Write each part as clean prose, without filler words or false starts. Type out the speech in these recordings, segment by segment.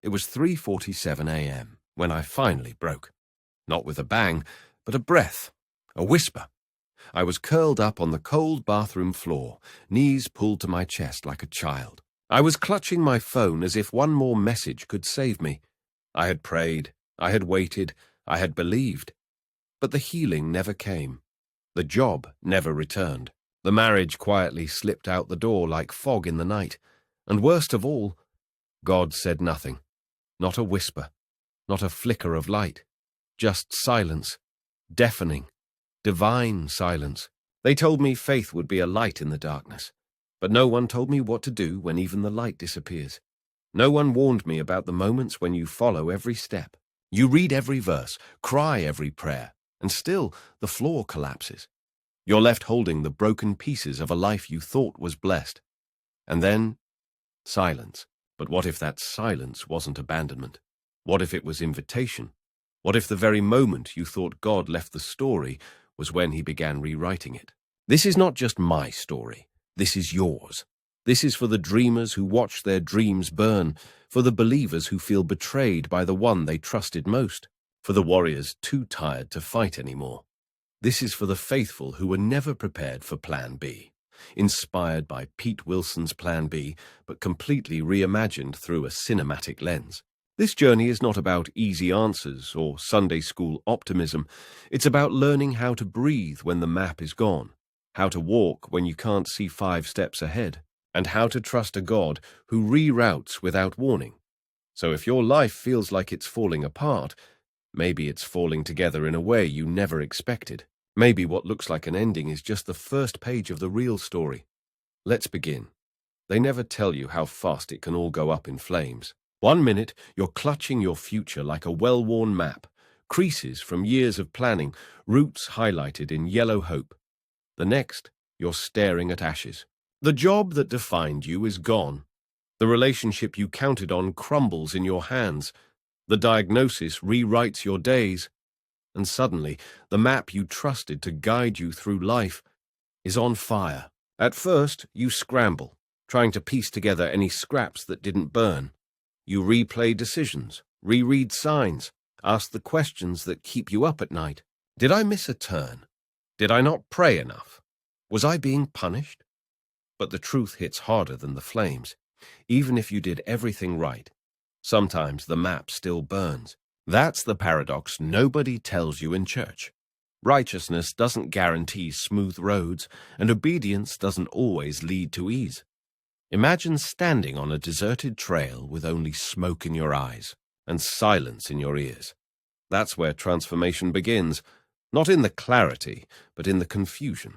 It was 3:47 a.m. when I finally broke. Not with a bang, but a breath, a whisper. I was curled up on the cold bathroom floor, knees pulled to my chest like a child. I was clutching my phone as if one more message could save me. I had prayed, I had waited, I had believed. But the healing never came. The job never returned. The marriage quietly slipped out the door like fog in the night. And worst of all, God said nothing. Not a whisper, not a flicker of light. Just silence, deafening, divine silence. They told me faith would be a light in the darkness, but no one told me what to do when even the light disappears. No one warned me about the moments when you follow every step. You read every verse, cry every prayer, and still the floor collapses. You're left holding the broken pieces of a life you thought was blessed. And then, silence. But what if that silence wasn't abandonment? What if it was invitation? What if the very moment you thought God left the story was when he began rewriting it? This is not just my story. This is yours. This is for the dreamers who watch their dreams burn, for the believers who feel betrayed by the one they trusted most, for the warriors too tired to fight anymore. This is for the faithful who were never prepared for Plan B, inspired by Pete Wilson's Plan B, but completely reimagined through a cinematic lens. This journey is not about easy answers or Sunday school optimism. It's about learning how to breathe when the map is gone, how to walk when you can't see 5 steps ahead, and how to trust a God who reroutes without warning. So if your life feels like it's falling apart, maybe it's falling together in a way you never expected. Maybe what looks like an ending is just the first page of the real story. Let's begin. They never tell you how fast it can all go up in flames. 1 minute, you're clutching your future like a well-worn map, creases from years of planning, routes highlighted in yellow hope. The next, you're staring at ashes. The job that defined you is gone. The relationship you counted on crumbles in your hands. The diagnosis rewrites your days. And suddenly, the map you trusted to guide you through life is on fire. At first, you scramble, trying to piece together any scraps that didn't burn. You replay decisions, reread signs, ask the questions that keep you up at night. Did I miss a turn? Did I not pray enough? Was I being punished? But the truth hits harder than the flames. Even if you did everything right, sometimes the map still burns. That's the paradox nobody tells you in church. Righteousness doesn't guarantee smooth roads, and obedience doesn't always lead to ease. Imagine standing on a deserted trail with only smoke in your eyes and silence in your ears. That's where transformation begins, not in the clarity, but in the confusion.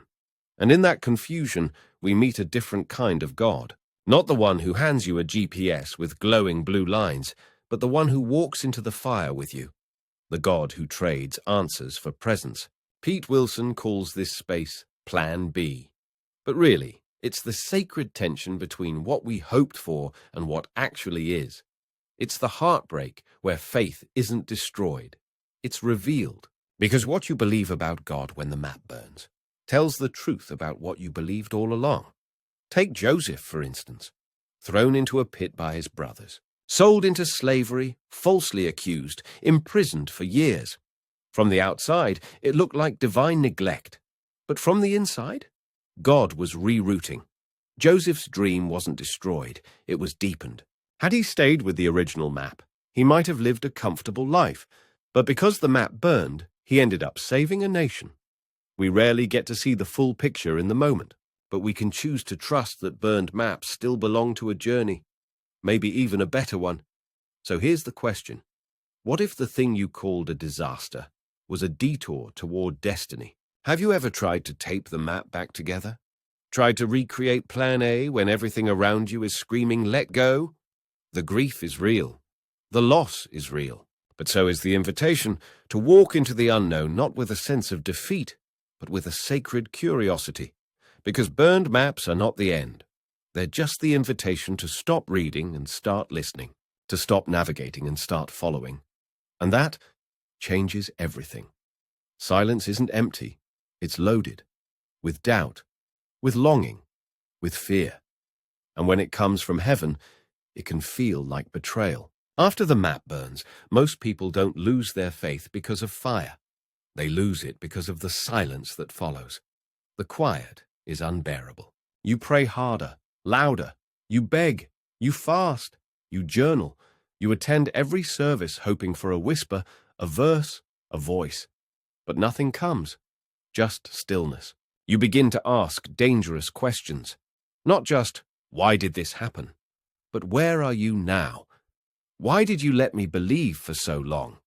And in that confusion, we meet a different kind of God. Not the one who hands you a GPS with glowing blue lines, but the one who walks into the fire with you. The God who trades answers for presence. Pete Wilson calls this space Plan B. But really, it's the sacred tension between what we hoped for and what actually is. It's the heartbreak where faith isn't destroyed. It's revealed. Because what you believe about God when the map burns tells the truth about what you believed all along. Take Joseph, for instance. Thrown into a pit by his brothers. Sold into slavery, falsely accused, imprisoned for years. From the outside, it looked like divine neglect. But from the inside, God was rerouting. Joseph's dream wasn't destroyed, it was deepened. Had he stayed with the original map, he might have lived a comfortable life. But because the map burned, he ended up saving a nation. We rarely get to see the full picture in the moment, but we can choose to trust that burned maps still belong to a journey. Maybe even a better one. So here's the question. What if the thing you called a disaster was a detour toward destiny? Have you ever tried to tape the map back together? Tried to recreate Plan A when everything around you is screaming, let go? The grief is real. The loss is real. But so is the invitation to walk into the unknown, not with a sense of defeat, but with a sacred curiosity. Because burned maps are not the end. They're just the invitation to stop reading and start listening, to stop navigating and start following. And that changes everything. Silence isn't empty, it's loaded, with doubt, with longing, with fear. And when it comes from heaven, it can feel like betrayal. After the map burns, most people don't lose their faith because of fire. They lose it because of the silence that follows. The quiet is unbearable. You pray harder, louder. You beg. You fast. You journal. You attend every service hoping for a whisper, a verse, a voice. But nothing comes. Just stillness. You begin to ask dangerous questions. Not just, why did this happen? But where are you now? Why did you let me believe for so long?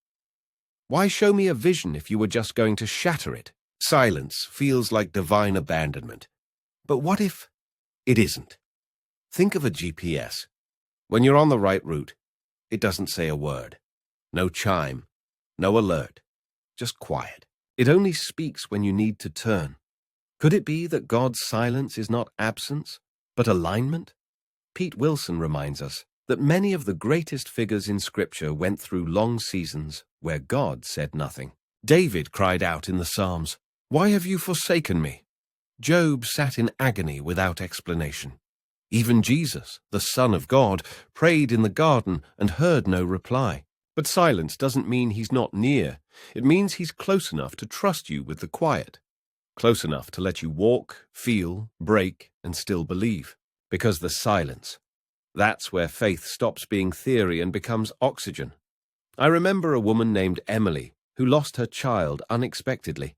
Why show me a vision if you were just going to shatter it? Silence feels like divine abandonment. But what if it isn't? Think of a GPS. When you're on the right route, it doesn't say a word. No chime, no alert, just quiet. It only speaks when you need to turn. Could it be that God's silence is not absence, but alignment? Pete Wilson reminds us that many of the greatest figures in Scripture went through long seasons where God said nothing. David cried out in the Psalms, "Why have you forsaken me?" Job sat in agony without explanation. Even Jesus, the Son of God, prayed in the garden and heard no reply. But silence doesn't mean he's not near. It means he's close enough to trust you with the quiet. Close enough to let you walk, feel, break, and still believe. Because the silence, that's where faith stops being theory and becomes oxygen. I remember a woman named Emily who lost her child unexpectedly.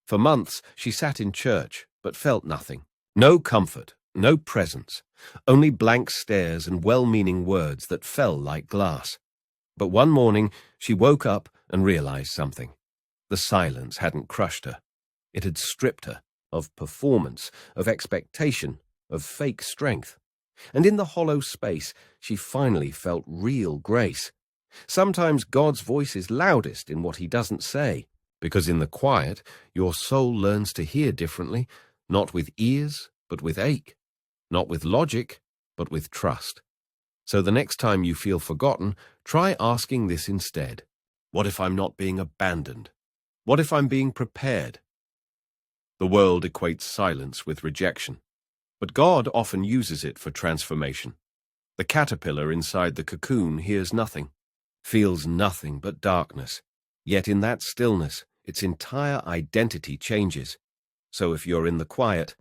For months, she sat in church, but felt nothing. No comfort, no presence, only blank stares and well-meaning words that fell like glass. But one morning, she woke up and realized something. The silence hadn't crushed her. It had stripped her of performance, of expectation, of fake strength. And in the hollow space, she finally felt real grace. Sometimes God's voice is loudest in what he doesn't say, because in the quiet, your soul learns to hear differently, not with ears, but with ache, not with logic, but with trust. So the next time you feel forgotten, try asking this instead. What if I'm not being abandoned? What if I'm being prepared? The world equates silence with rejection, but God often uses it for transformation. The caterpillar inside the cocoon hears nothing, feels nothing but darkness. Yet in that stillness, its entire identity changes. So if you're in the quiet,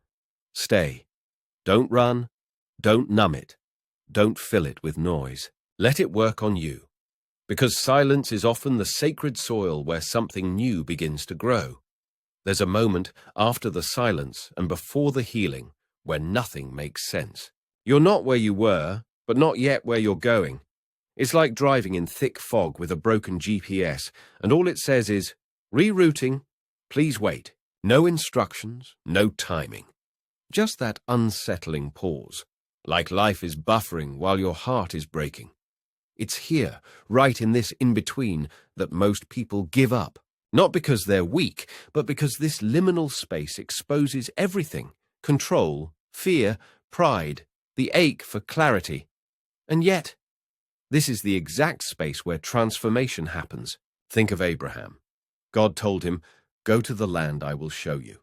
stay. Don't run. Don't numb it. Don't fill it with noise. Let it work on you. Because silence is often the sacred soil where something new begins to grow. There's a moment after the silence and before the healing where nothing makes sense. You're not where you were, but not yet where you're going. It's like driving in thick fog with a broken GPS, and all it says is, "Rerouting, please wait." No instructions, no timing. Just that unsettling pause, like life is buffering while your heart is breaking. It's here, right in this in-between, that most people give up. Not because they're weak, but because this liminal space exposes everything: control, fear, pride, the ache for clarity. And yet, this is the exact space where transformation happens. Think of Abraham. God told him, "Go to the land I will show you."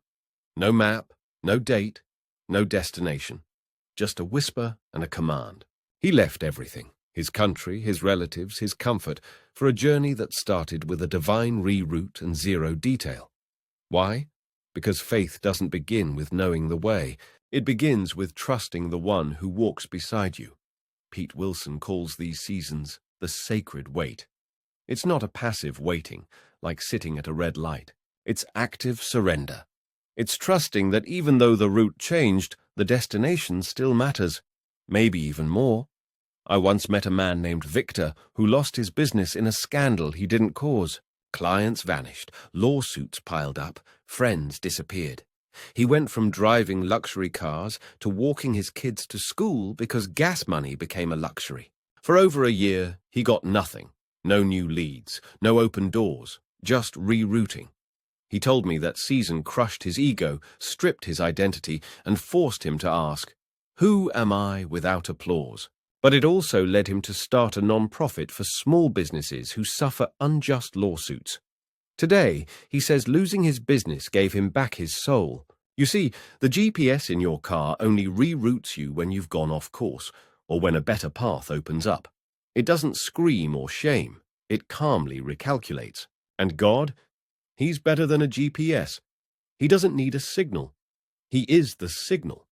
No map, no date, no destination. Just a whisper and a command. He left everything, his country, his relatives, his comfort, for a journey that started with a divine reroute and zero detail. Why? Because faith doesn't begin with knowing the way. It begins with trusting the one who walks beside you. Pete Wilson calls these seasons the sacred wait. It's not a passive waiting, like sitting at a red light. It's active surrender. It's trusting that even though the route changed, the destination still matters, maybe even more. I once met a man named Victor who lost his business in a scandal he didn't cause. Clients vanished, lawsuits piled up, friends disappeared. He went from driving luxury cars to walking his kids to school because gas money became a luxury. For over a year, he got nothing. No new leads, no open doors, just rerouting. He told me that season crushed his ego, stripped his identity, and forced him to ask, "Who am I without applause?" But it also led him to start a non-profit for small businesses who suffer unjust lawsuits. Today, he says losing his business gave him back his soul. You see, the GPS in your car only reroutes you when you've gone off course, or when a better path opens up. It doesn't scream or shame. It calmly recalculates. And God? He's better than a GPS. He doesn't need a signal. He is the signal.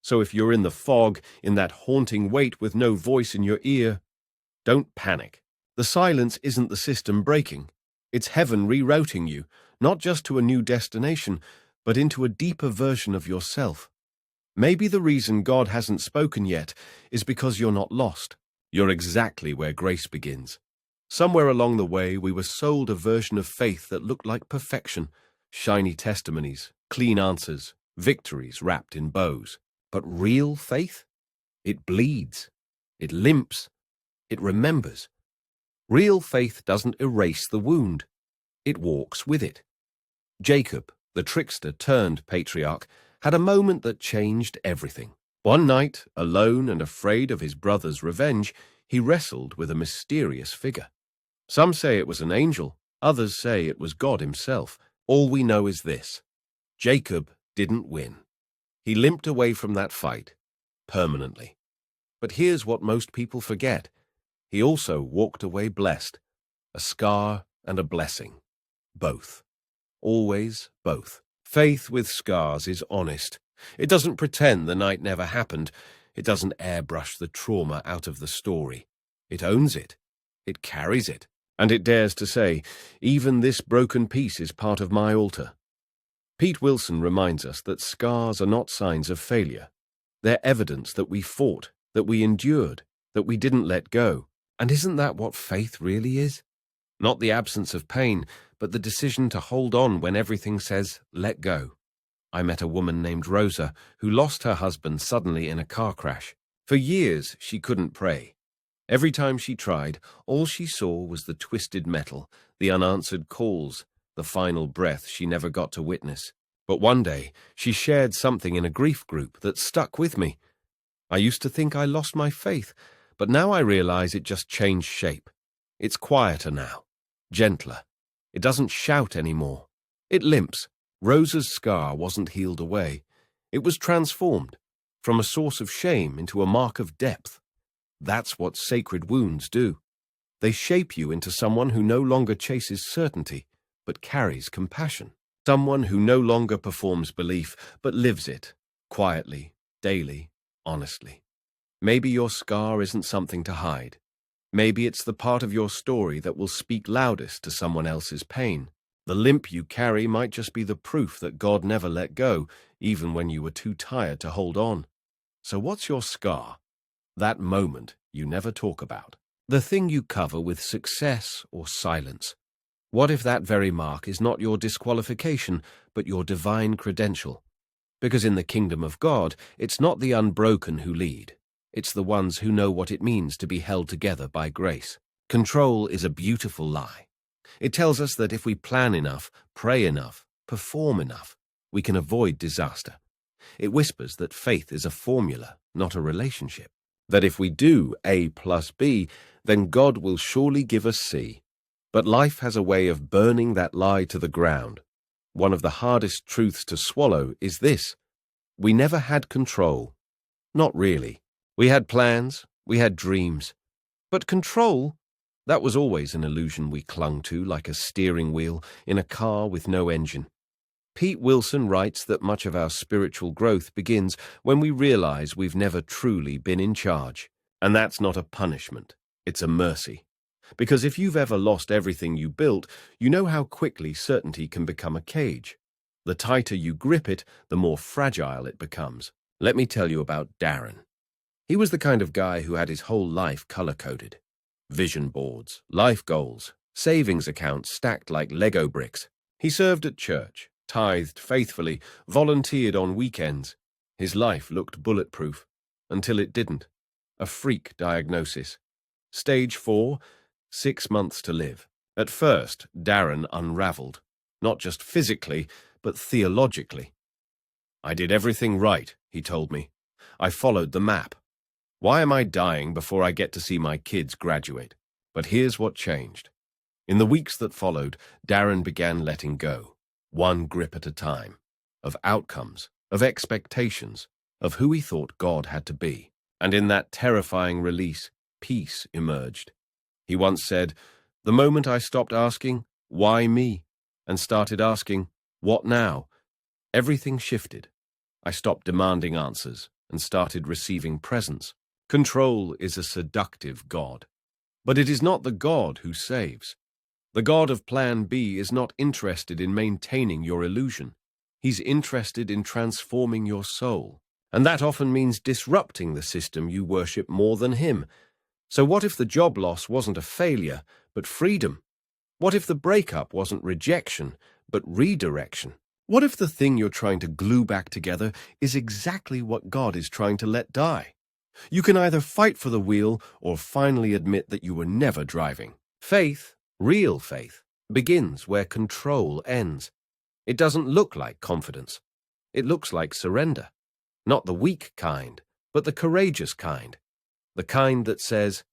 So if you're in the fog, in that haunting wait with no voice in your ear, don't panic. The silence isn't the system breaking. It's heaven rerouting you, not just to a new destination, but into a deeper version of yourself. Maybe the reason God hasn't spoken yet is because you're not lost. You're exactly where grace begins. Somewhere along the way, we were sold a version of faith that looked like perfection, shiny testimonies, clean answers, victories wrapped in bows. But real faith? It bleeds. It limps. It remembers. Real faith doesn't erase the wound. It walks with it. Jacob, the trickster turned patriarch, had a moment that changed everything. One night, alone and afraid of his brother's revenge, he wrestled with a mysterious figure. Some say it was an angel, others say it was God himself. All we know is this: Jacob didn't win. He limped away from that fight, permanently. But here's what most people forget. He also walked away blessed, a scar and a blessing. Both. Always both. Faith with scars is honest. It doesn't pretend the night never happened. It doesn't airbrush the trauma out of the story. It owns it. It carries it. And it dares to say, even this broken piece is part of my altar. Pete Wilson reminds us that scars are not signs of failure. They're evidence that we fought, that we endured, that we didn't let go. And isn't that what faith really is? Not the absence of pain, but the decision to hold on when everything says, let go. I met a woman named Rosa who lost her husband suddenly in a car crash. For years, she couldn't pray. Every time she tried, all she saw was the twisted metal, the unanswered calls, the final breath she never got to witness. But one day, she shared something in a grief group that stuck with me. I used to think I lost my faith, but now I realize it just changed shape. It's quieter now, gentler. It doesn't shout anymore. It limps. Rosa's scar wasn't healed away. It was transformed, from a source of shame into a mark of depth. That's what sacred wounds do. They shape you into someone who no longer chases certainty, but carries compassion. Someone who no longer performs belief, but lives it, quietly, daily, honestly. Maybe your scar isn't something to hide. Maybe it's the part of your story that will speak loudest to someone else's pain. The limp you carry might just be the proof that God never let go, even when you were too tired to hold on. So what's your scar? That moment you never talk about. The thing you cover with success or silence. What if that very mark is not your disqualification, but your divine credential? Because in the kingdom of God, it's not the unbroken who lead. It's the ones who know what it means to be held together by grace. Control is a beautiful lie. It tells us that if we plan enough, pray enough, perform enough, we can avoid disaster. It whispers that faith is a formula, not a relationship. That if we do A plus B, then God will surely give us C. But life has a way of burning that lie to the ground. One of the hardest truths to swallow is this: we never had control. Not really. We had plans, we had dreams. But control, that was always an illusion we clung to like a steering wheel in a car with no engine. Pete Wilson writes that much of our spiritual growth begins when we realize we've never truly been in charge. And that's not a punishment, it's a mercy. Because if you've ever lost everything you built, you know how quickly certainty can become a cage. The tighter you grip it, the more fragile it becomes. Let me tell you about Darren. He was the kind of guy who had his whole life color-coded. Vision boards, life goals, savings accounts stacked like Lego bricks. He served at church, tithed faithfully, volunteered on weekends. His life looked bulletproof, until it didn't. A freak diagnosis. Stage 4, 6 months to live. At first, Darren unraveled, not just physically, but theologically. I did everything right, he told me. I followed the map. Why am I dying before I get to see my kids graduate? But here's what changed. In the weeks that followed, Darren began letting go, one grip at a time, of outcomes, of expectations, of who he thought God had to be. And in that terrifying release, peace emerged. He once said, "The moment I stopped asking, 'Why me?' and started asking, 'What now?' everything shifted. I stopped demanding answers and started receiving presence." Control is a seductive God, but it is not the God who saves. The God of Plan B is not interested in maintaining your illusion. He's interested in transforming your soul, and that often means disrupting the system you worship more than him. So what if the job loss wasn't a failure, but freedom? What if the breakup wasn't rejection, but redirection? What if the thing you're trying to glue back together is exactly what God is trying to let die? You can either fight for the wheel or finally admit that you were never driving. Faith, real faith, begins where control ends. It doesn't look like confidence. It looks like surrender. Not the weak kind, but the courageous kind. The kind that says,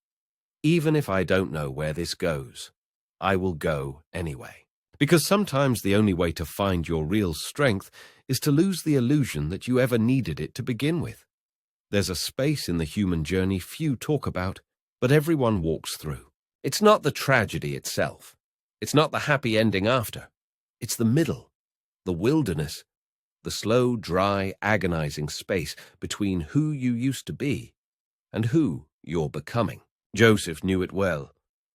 "Even if I don't know where this goes, I will go anyway." Because sometimes the only way to find your real strength is to lose the illusion that you ever needed it to begin with. There's a space in the human journey few talk about, but everyone walks through. It's not the tragedy itself. It's not the happy ending after. It's the middle, the wilderness, the slow, dry, agonizing space between who you used to be and who you're becoming. Joseph knew it well.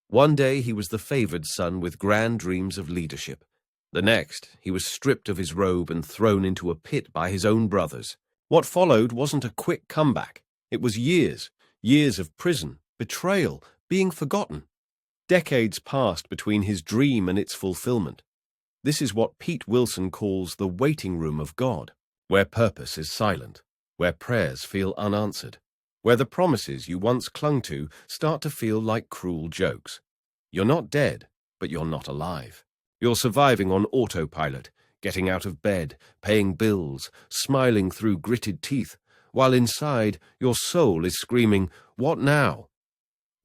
One day he was the favored son with grand dreams of leadership. The next, he was stripped of his robe and thrown into a pit by his own brothers. What followed wasn't a quick comeback. It was years of prison, betrayal, being forgotten. Decades passed between his dream and its fulfillment. This is what Pete Wilson calls the waiting room of God, where purpose is silent, where prayers feel unanswered, where the promises you once clung to start to feel like cruel jokes. You're not dead, but you're not alive. You're surviving on autopilot, getting out of bed, paying bills, smiling through gritted teeth, while inside your soul is screaming, "What now?"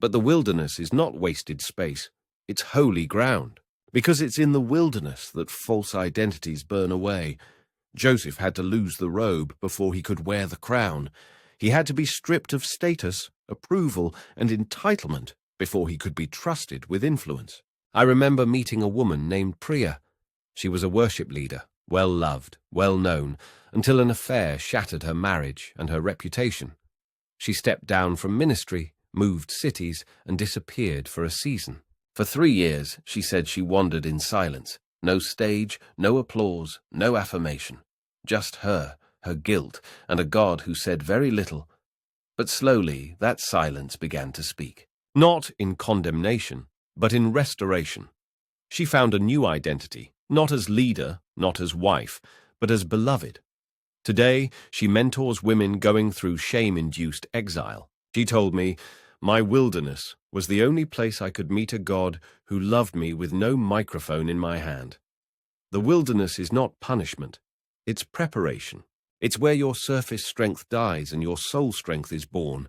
But the wilderness is not wasted space. It's holy ground, because it's in the wilderness that false identities burn away. Joseph had to lose the robe before he could wear the crown. He had to be stripped of status, approval, and entitlement before he could be trusted with influence. I remember meeting a woman named Priya. She was a worship leader, well-loved, well-known, until an affair shattered her marriage and her reputation. She stepped down from ministry, moved cities, and disappeared for a season. For 3 years, she said she wandered in silence. No stage, no applause, no affirmation. Just her guilt, and a God who said very little. But slowly, that silence began to speak. Not in condemnation, but in restoration. She found a new identity, not as leader, not as wife, but as beloved. Today, she mentors women going through shame-induced exile. She told me, "My wilderness was the only place I could meet a God who loved me with no microphone in my hand." The wilderness is not punishment. It's preparation. It's where your surface strength dies and your soul strength is born.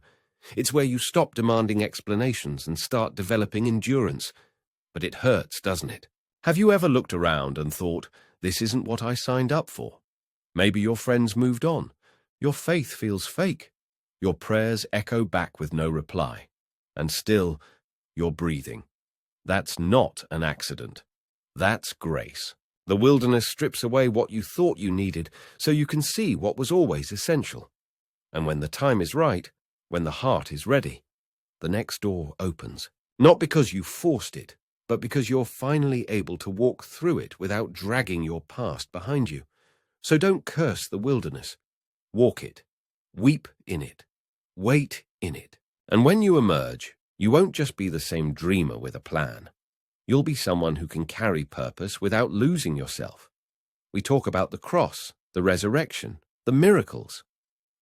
It's where you stop demanding explanations and start developing endurance. But it hurts, doesn't it? Have you ever looked around and thought, "This isn't what I signed up for"? Maybe your friends moved on. Your faith feels fake. Your prayers echo back with no reply. And still, you're breathing. That's not an accident. That's grace. The wilderness strips away what you thought you needed so you can see what was always essential. And when the time is right, when the heart is ready, the next door opens. Not because you forced it, but because you're finally able to walk through it without dragging your past behind you. So don't curse the wilderness. Walk it. Weep in it. Wait in it. And when you emerge, you won't just be the same dreamer with a plan. You'll be someone who can carry purpose without losing yourself. We talk about the cross, the resurrection, the miracles.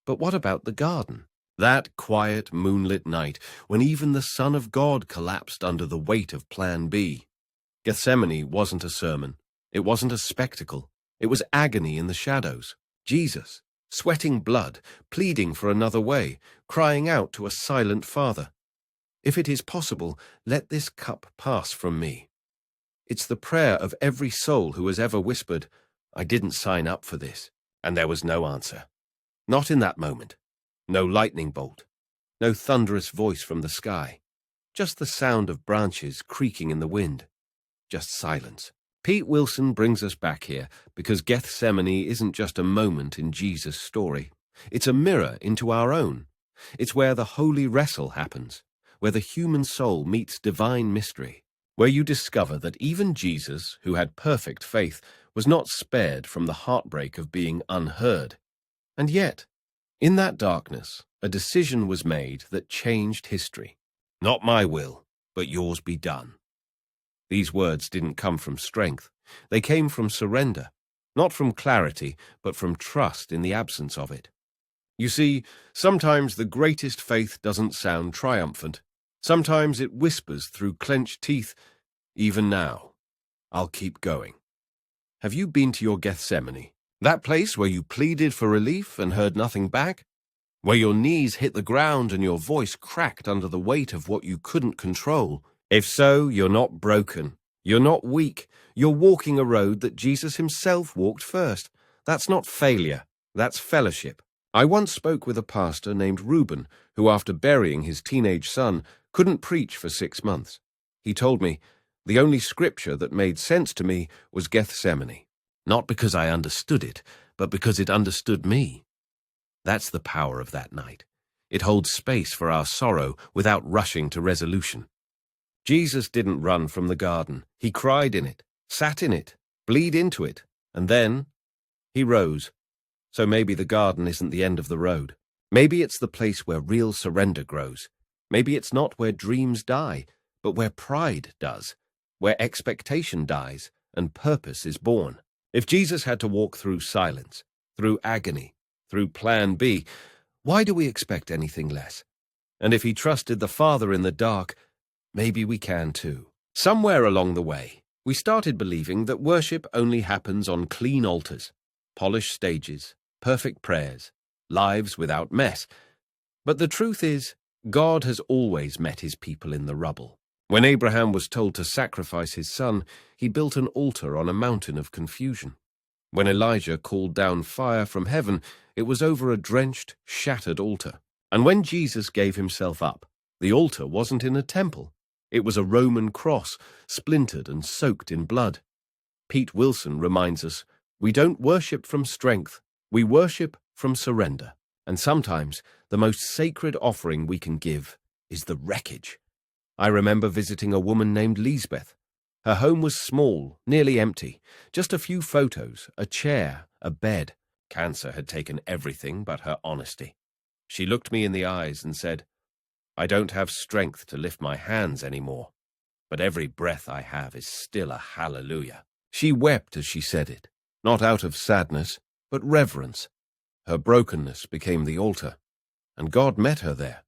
But what about the garden? That quiet, moonlit night when even the Son of God collapsed under the weight of Plan B. Gethsemane wasn't a sermon. It wasn't a spectacle. It was agony in the shadows. Jesus, sweating blood, pleading for another way, crying out to a silent Father. "If it is possible, let this cup pass from me." It's the prayer of every soul who has ever whispered, "I didn't sign up for this," and there was no answer. Not in that moment. No lightning bolt. no thunderous voice from the sky. Just the sound of branches creaking in the wind. Just silence. Pete Wilson brings us back here because Gethsemane isn't just a moment in Jesus' story. It's a mirror into our own. It's where the holy wrestle happens, where the human soul meets divine mystery, where you discover that even Jesus, who had perfect faith, was not spared from the heartbreak of being unheard. And yet, in that darkness, a decision was made that changed history. Not my will, but yours be done. These words didn't come from strength. They came from surrender, not from clarity, but from trust in the absence of it. You see, sometimes the greatest faith doesn't sound triumphant. Sometimes it whispers through clenched teeth, even now, I'll keep going. Have you been to your Gethsemane? That place where you pleaded for relief and heard nothing back? Where your knees hit the ground and your voice cracked under the weight of what you couldn't control? If so, you're not broken. You're not weak. You're walking a road that Jesus himself walked first. That's not failure. That's fellowship. I once spoke with a pastor named Reuben, who after burying his teenage son, couldn't preach for 6 months. He told me, the only scripture that made sense to me was Gethsemane. Not because I understood it, but because it understood me. That's the power of that night. It holds space for our sorrow without rushing to resolution. Jesus didn't run from the garden. He cried in it, sat in it, bleed into it, and then he rose. So maybe the garden isn't the end of the road. Maybe it's the place where real surrender grows. Maybe it's not where dreams die, but where pride does, where expectation dies and purpose is born. If Jesus had to walk through silence, through agony, through plan B, why do we expect anything less? And if he trusted the Father in the dark, maybe we can too. Somewhere along the way, we started believing that worship only happens on clean altars, polished stages, perfect prayers, lives without mess. But the truth is, God has always met his people in the rubble. When Abraham was told to sacrifice his son, he built an altar on a mountain of confusion. When Elijah called down fire from heaven, it was over a drenched, shattered altar. And when Jesus gave himself up, the altar wasn't in a temple. It was a Roman cross, splintered and soaked in blood. Pete Wilson reminds us, we don't worship from strength, we worship from surrender. And sometimes the most sacred offering we can give is the wreckage. I remember visiting a woman named Lisbeth. Her home was small, nearly empty, just a few photos, a chair, a bed. Cancer had taken everything but her honesty. She looked me in the eyes and said, I don't have strength to lift my hands anymore, but every breath I have is still a hallelujah. She wept as she said it, not out of sadness, but reverence. Her brokenness became the altar, and God met her there.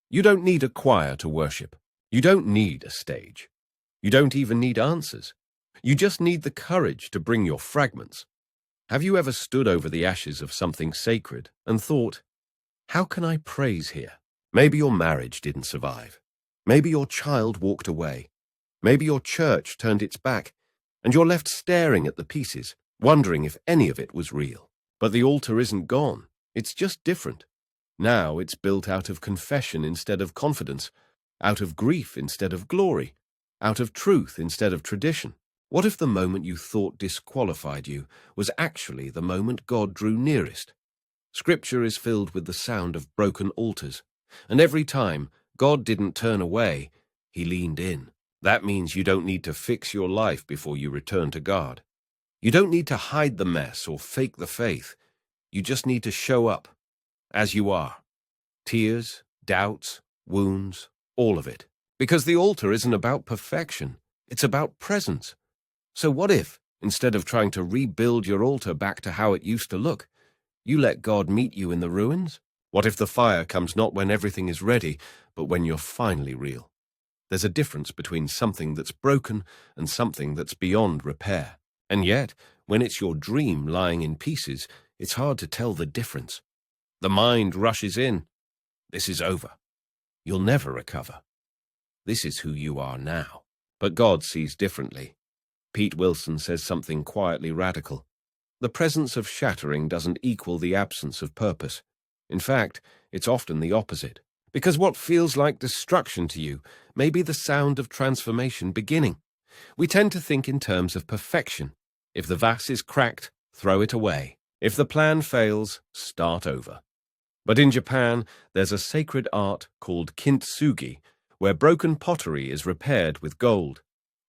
You don't need a choir to worship. You don't need a stage. You don't even need answers. You just need the courage to bring your fragments. Have you ever stood over the ashes of something sacred and thought, how can I praise here? Maybe your marriage didn't survive. Maybe your child walked away. Maybe your church turned its back, and you're left staring at the pieces, wondering if any of it was real. But the altar isn't gone. It's just different. Now it's built out of confession instead of confidence, out of grief instead of glory, out of truth instead of tradition. What if the moment you thought disqualified you was actually the moment God drew nearest? Scripture is filled with the sound of broken altars, and every time God didn't turn away, he leaned in. That means you don't need to fix your life before you return to God. You don't need to hide the mess or fake the faith. You just need to show up, as you are. Tears, doubts, wounds, all of it. Because the altar isn't about perfection, it's about presence. So what if, instead of trying to rebuild your altar back to how it used to look, you let God meet you in the ruins? What if the fire comes not when everything is ready, but when you're finally real? There's a difference between something that's broken and something that's beyond repair. And yet, when it's your dream lying in pieces, it's hard to tell the difference. The mind rushes in. This is over. You'll never recover. This is who you are now. But God sees differently. Pete Wilson says something quietly radical. The presence of shattering doesn't equal the absence of purpose. In fact, it's often the opposite. Because what feels like destruction to you may be the sound of transformation beginning. We tend to think in terms of perfection. If the vase is cracked, throw it away. If the plan fails, start over. But in Japan, there's a sacred art called kintsugi, where broken pottery is repaired with gold.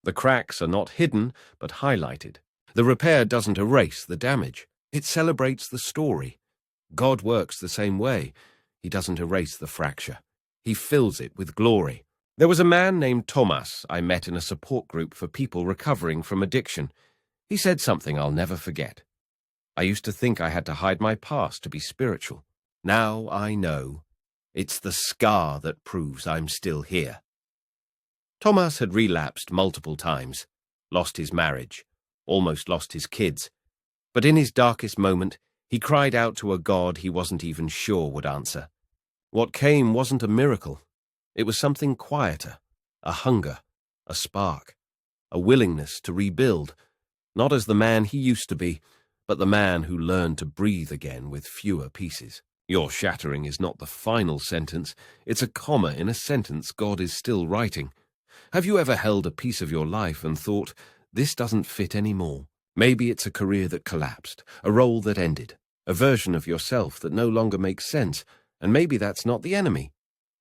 The cracks are not hidden, but highlighted. The repair doesn't erase the damage. It celebrates the story. God works the same way. He doesn't erase the fracture. He fills it with glory. There was a man named Thomas I met in a support group for people recovering from addiction. He said something I'll never forget. I used to think I had to hide my past to be spiritual. Now I know. It's the scar that proves I'm still here. Thomas had relapsed multiple times, lost his marriage, almost lost his kids. But in his darkest moment, he cried out to a God he wasn't even sure would answer. What came wasn't a miracle. It was something quieter, a hunger, a spark, a willingness to rebuild, not as the man he used to be, but the man who learned to breathe again with fewer pieces. Your shattering is not the final sentence, it's a comma in a sentence God is still writing. Have you ever held a piece of your life and thought, this doesn't fit anymore? Maybe it's a career that collapsed, a role that ended, a version of yourself that no longer makes sense, and maybe that's not the enemy.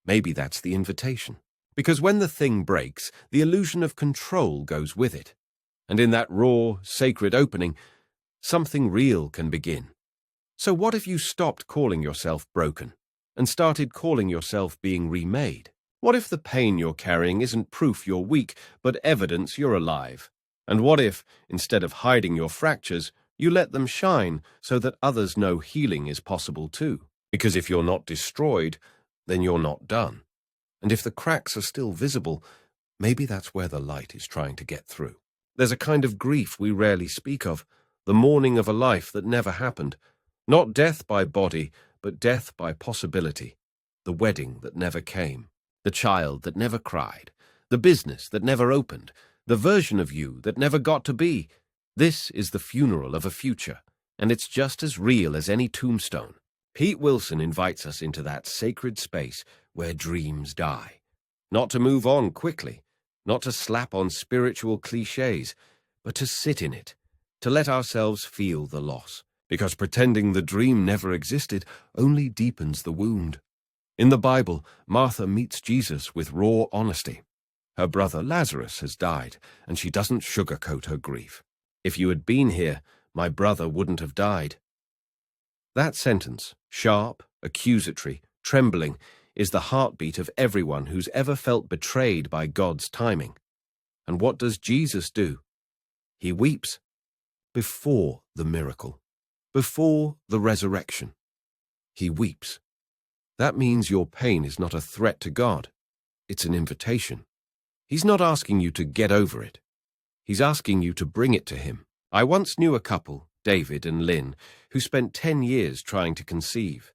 Maybe that's the invitation. Because when the thing breaks, the illusion of control goes with it. And in that raw, sacred opening, something real can begin. So what if you stopped calling yourself broken and started calling yourself being remade? What if the pain you're carrying isn't proof you're weak, but evidence you're alive? And what if, instead of hiding your fractures, you let them shine so that others know healing is possible too? Because if you're not destroyed, then you're not done. And if the cracks are still visible, maybe that's where the light is trying to get through. There's a kind of grief we rarely speak of, the mourning of a life that never happened. Not death by body, but death by possibility. The wedding that never came. The child that never cried. The business that never opened. The version of you that never got to be. This is the funeral of a future, and it's just as real as any tombstone. Pete Wilson invites us into that sacred space where dreams die. Not to move on quickly, not to slap on spiritual cliches, but to sit in it, to let ourselves feel the loss. Because pretending the dream never existed only deepens the wound. In the Bible, Martha meets Jesus with raw honesty. Her brother Lazarus has died, and she doesn't sugarcoat her grief. If you had been here, my brother wouldn't have died. That sentence, sharp, accusatory, trembling, is the heartbeat of everyone who's ever felt betrayed by God's timing. And what does Jesus do? He weeps before the miracle, before the resurrection. He weeps. That means your pain is not a threat to God. It's an invitation. He's not asking you to get over it. He's asking you to bring it to him. I once knew a couple, David and Lynn, who spent 10 years trying to conceive.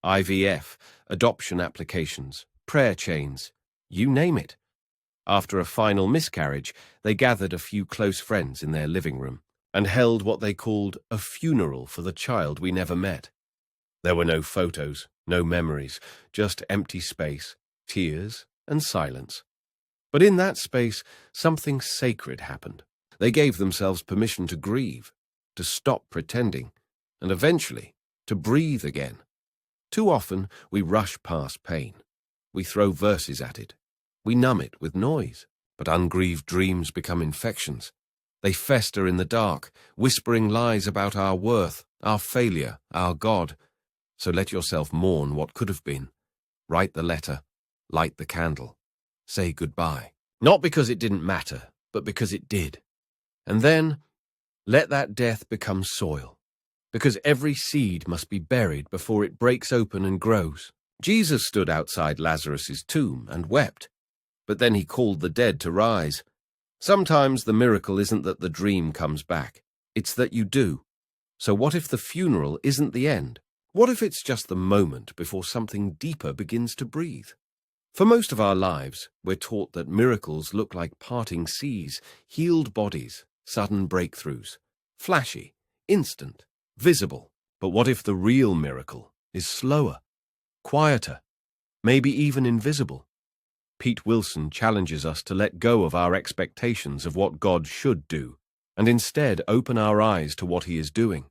IVF, adoption applications, prayer chains, you name it. After a final miscarriage, they gathered a few close friends in their living room and held what they called a funeral for the child we never met. There were no photos, no memories, just empty space, tears and silence. But in that space, something sacred happened. They gave themselves permission to grieve, to stop pretending, and eventually to breathe again. Too often, we rush past pain. We throw verses at it. We numb it with noise. But ungrieved dreams become infections. They fester in the dark, whispering lies about our worth, our failure, our God. So let yourself mourn what could have been. Write the letter, light the candle, say goodbye. Not because it didn't matter, but because it did. And then, let that death become soil, because every seed must be buried before it breaks open and grows. Jesus stood outside Lazarus's tomb and wept, but then he called the dead to rise. Sometimes the miracle isn't that the dream comes back, it's that you do. So what if the funeral isn't the end? What if it's just the moment before something deeper begins to breathe? For most of our lives, we're taught that miracles look like parting seas, healed bodies, sudden breakthroughs, flashy, instant, visible. But what if the real miracle is slower, quieter, maybe even invisible. Pete Wilson challenges us to let go of our expectations of what God should do, and instead open our eyes to what he is doing,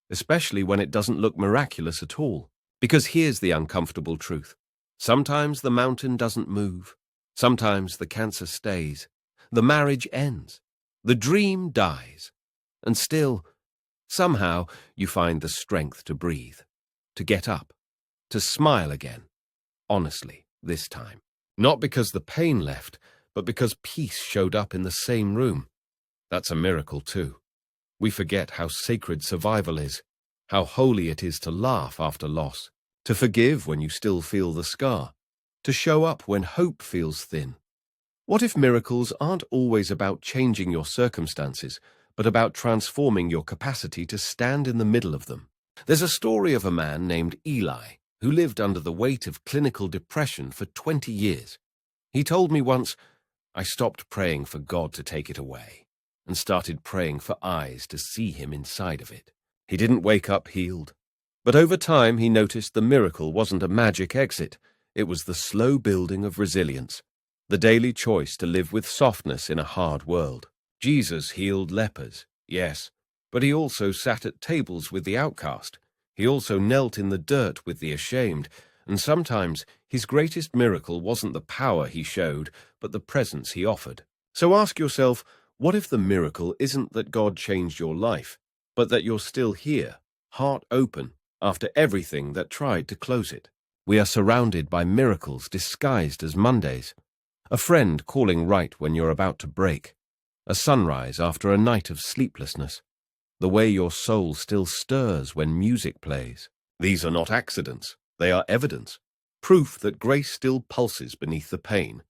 especially when it doesn't look miraculous at all. Because here's the uncomfortable truth. Sometimes the mountain doesn't move. Sometimes the cancer stays. The marriage ends. The dream dies. And still, somehow, you find the strength to breathe, to get up, to smile again. Honestly, this time. Not because the pain left, but because peace showed up in the same room. That's a miracle too. We forget how sacred survival is, how holy it is to laugh after loss, to forgive when you still feel the scar, to show up when hope feels thin. What if miracles aren't always about changing your circumstances, but about transforming your capacity to stand in the middle of them? There's a story of a man named Eli, who lived under the weight of clinical depression for 20 years. He told me once, I stopped praying for God to take it away and started praying for eyes to see him inside of it. He didn't wake up healed, but over time he noticed the miracle wasn't a magic exit. It was the slow building of resilience, the daily choice to live with softness in a hard world. Jesus healed lepers, yes, but he also sat at tables with the outcast. He also knelt in the dirt with the ashamed, and sometimes his greatest miracle wasn't the power he showed, but the presence he offered. So ask yourself, what if the miracle isn't that God changed your life, but that you're still here, heart open, after everything that tried to close it? We are surrounded by miracles disguised as Mondays. A friend calling right when you're about to break. A sunrise after a night of sleeplessness. The way your soul still stirs when music plays. These are not accidents. They are evidence. Proof that grace still pulses beneath the pain.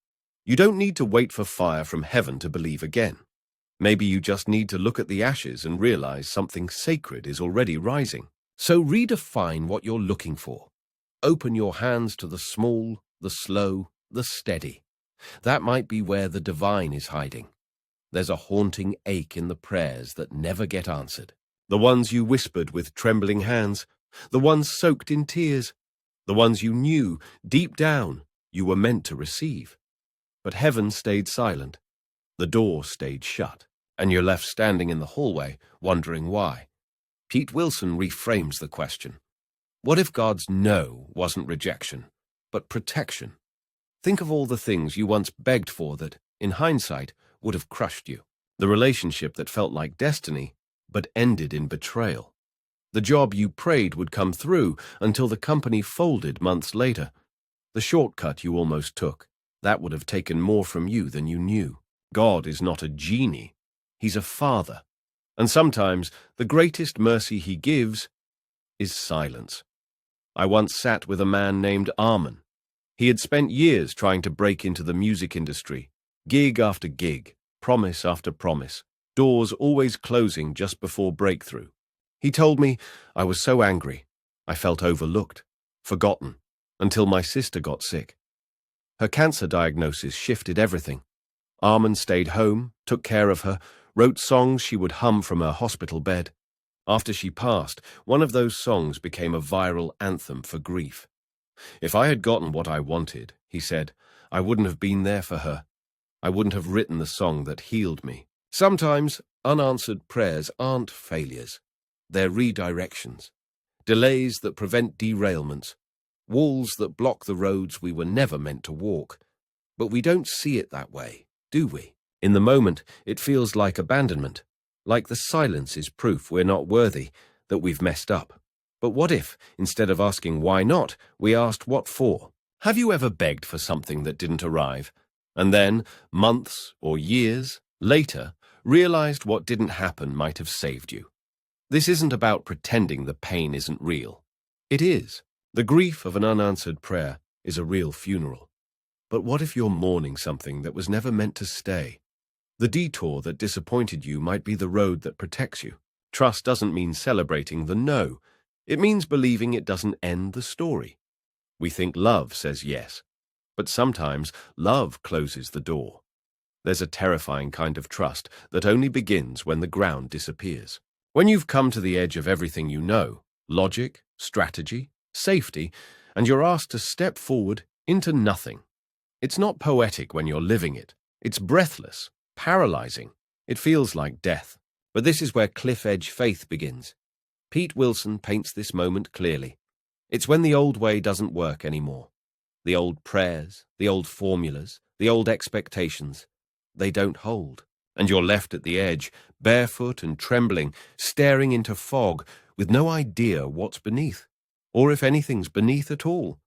You don't need to wait for fire from heaven to believe again. Maybe you just need to look at the ashes and realize something sacred is already rising. So redefine what you're looking for. Open your hands to the small, the slow, the steady. That might be where the divine is hiding. There's a haunting ache in the prayers that never get answered. The ones you whispered with trembling hands, the ones soaked in tears, the ones you knew, deep down, you were meant to receive. But heaven stayed silent. The door stayed shut, and you're left standing in the hallway, wondering why. Pete Wilson reframes the question. What if God's no wasn't rejection, but protection? Think of all the things you once begged for that, in hindsight, would have crushed you. The relationship that felt like destiny, but ended in betrayal. The job you prayed would come through until the company folded months later. The shortcut you almost took, that would have taken more from you than you knew. God is not a genie. He's a father. And sometimes the greatest mercy he gives is silence. I once sat with a man named Armin. He had spent years trying to break into the music industry. Gig after gig, promise after promise, doors always closing just before breakthrough. He told me, I was so angry. I felt overlooked, forgotten, until my sister got sick. Her cancer diagnosis shifted everything. Armin stayed home, took care of her, wrote songs she would hum from her hospital bed. After she passed, one of those songs became a viral anthem for grief. If I had gotten what I wanted, he said, I wouldn't have been there for her. I wouldn't have written the song that healed me. Sometimes unanswered prayers aren't failures. They're redirections. Delays that prevent derailments. Walls that block the roads we were never meant to walk. But we don't see it that way, do we? In the moment, it feels like abandonment. Like the silence is proof we're not worthy, that we've messed up. But what if, instead of asking why not, we asked what for? Have you ever begged for something that didn't arrive? And then, months or years later, realized what didn't happen might have saved you. This isn't about pretending the pain isn't real. It is. The grief of an unanswered prayer is a real funeral. But what if you're mourning something that was never meant to stay? The detour that disappointed you might be the road that protects you. Trust doesn't mean celebrating the no. It means believing it doesn't end the story. We think love says yes. But sometimes love closes the door. There's a terrifying kind of trust that only begins when the ground disappears. When you've come to the edge of everything you know, logic, strategy, safety, and you're asked to step forward, into nothing. It's not poetic when you're living it. It's breathless, paralyzing. It feels like death. But this is where cliff-edge faith begins. Pete Wilson paints this moment clearly. It's when the old way doesn't work anymore. The old prayers, the old formulas, the old expectations, they don't hold. And you're left at the edge, barefoot and trembling, staring into fog, with no idea what's beneath, or if anything's beneath at all.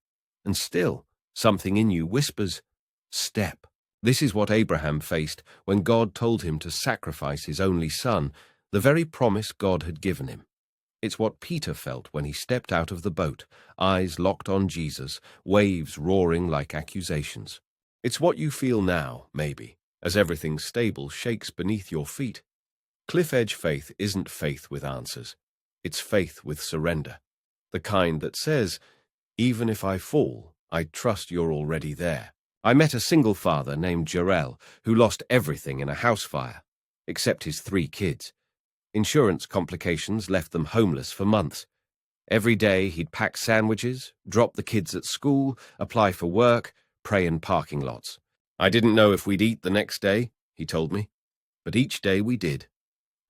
And still, something in you whispers, "Step." This is what Abraham faced when God told him to sacrifice his only son, the very promise God had given him. It's what Peter felt when he stepped out of the boat, eyes locked on Jesus, waves roaring like accusations. It's what you feel now, maybe, as everything stable shakes beneath your feet. Cliff-edge faith isn't faith with answers. It's faith with surrender. The kind that says, even if I fall, I trust you're already there. I met a single father named Jarrell who lost everything in a house fire, except his 3 kids. Insurance complications left them homeless for months. Every day he'd pack sandwiches, drop the kids at school, apply for work, pray in parking lots. I didn't know if we'd eat the next day, he told me, but each day we did.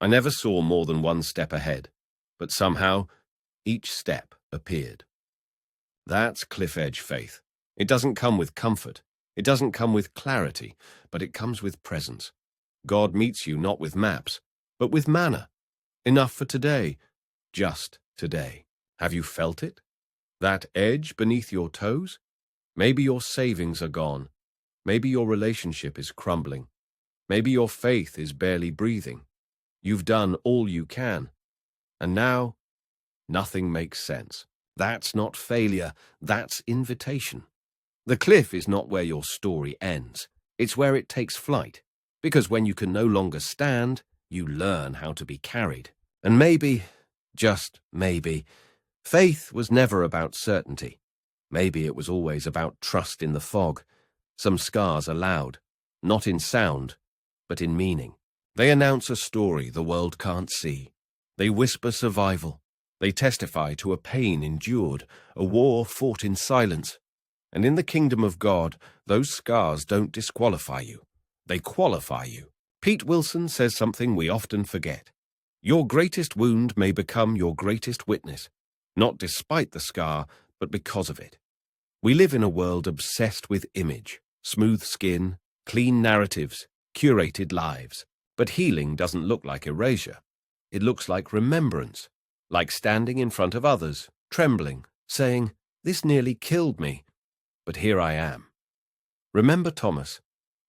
I never saw more than one step ahead, but somehow each step appeared. That's cliff-edge faith. It doesn't come with comfort. It doesn't come with clarity, but it comes with presence. God meets you not with maps, but with manna. Enough for today, just today. Have you felt it? That edge beneath your toes? Maybe your savings are gone. Maybe your relationship is crumbling. Maybe your faith is barely breathing. You've done all you can. And now, nothing makes sense. That's not failure, that's invitation. The cliff is not where your story ends. It's where it takes flight. Because when you can no longer stand, you learn how to be carried. And maybe, just maybe, faith was never about certainty. Maybe it was always about trust in the fog. Some scars are loud, not in sound, but in meaning. They announce a story the world can't see. They whisper survival. They testify to a pain endured, a war fought in silence. And in the kingdom of God, those scars don't disqualify you. They qualify you. Pete Wilson says something we often forget. Your greatest wound may become your greatest witness, not despite the scar, but because of it. We live in a world obsessed with image, smooth skin, clean narratives, curated lives. But healing doesn't look like erasure. It looks like remembrance, like standing in front of others, trembling, saying, "This nearly killed me, but here I am." Remember Thomas?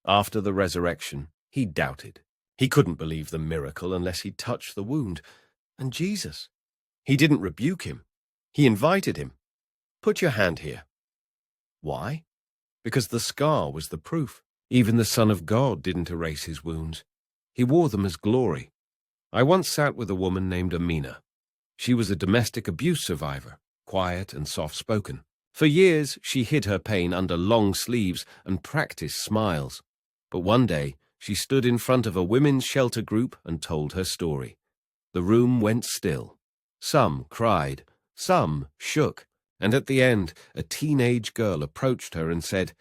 After the resurrection, he doubted. He couldn't believe the miracle unless he touched the wound. And Jesus, he didn't rebuke him. He invited him. Put your hand here. Why? Because the scar was the proof. Even the Son of God didn't erase his wounds. He wore them as glory. I once sat with a woman named Amina. She was a domestic abuse survivor, quiet and soft-spoken. For years, she hid her pain under long sleeves and practiced smiles. But one day, she stood in front of a women's shelter group and told her story. The room went still. Some cried, some shook, and at the end, a teenage girl approached her and said,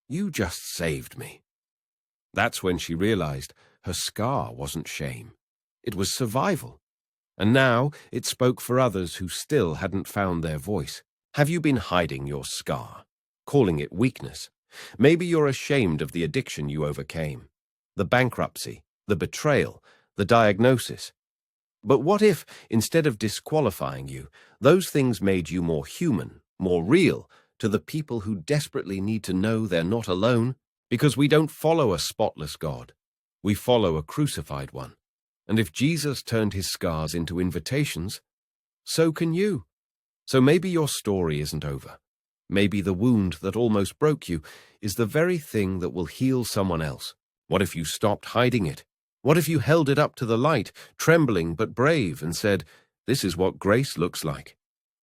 "You just saved me." That's when she realized her scar wasn't shame. It was survival. And now it spoke for others who still hadn't found their voice. Have you been hiding your scar, calling it weakness? Maybe you're ashamed of the addiction you overcame, the bankruptcy, the betrayal, the diagnosis. But what if, instead of disqualifying you, those things made you more human, more real, to the people who desperately need to know they're not alone? Because we don't follow a spotless God. We follow a crucified one. And if Jesus turned his scars into invitations, so can you. So maybe your story isn't over. Maybe the wound that almost broke you is the very thing that will heal someone else. What if you stopped hiding it? What if you held it up to the light, trembling but brave, and said, "This is what grace looks like"?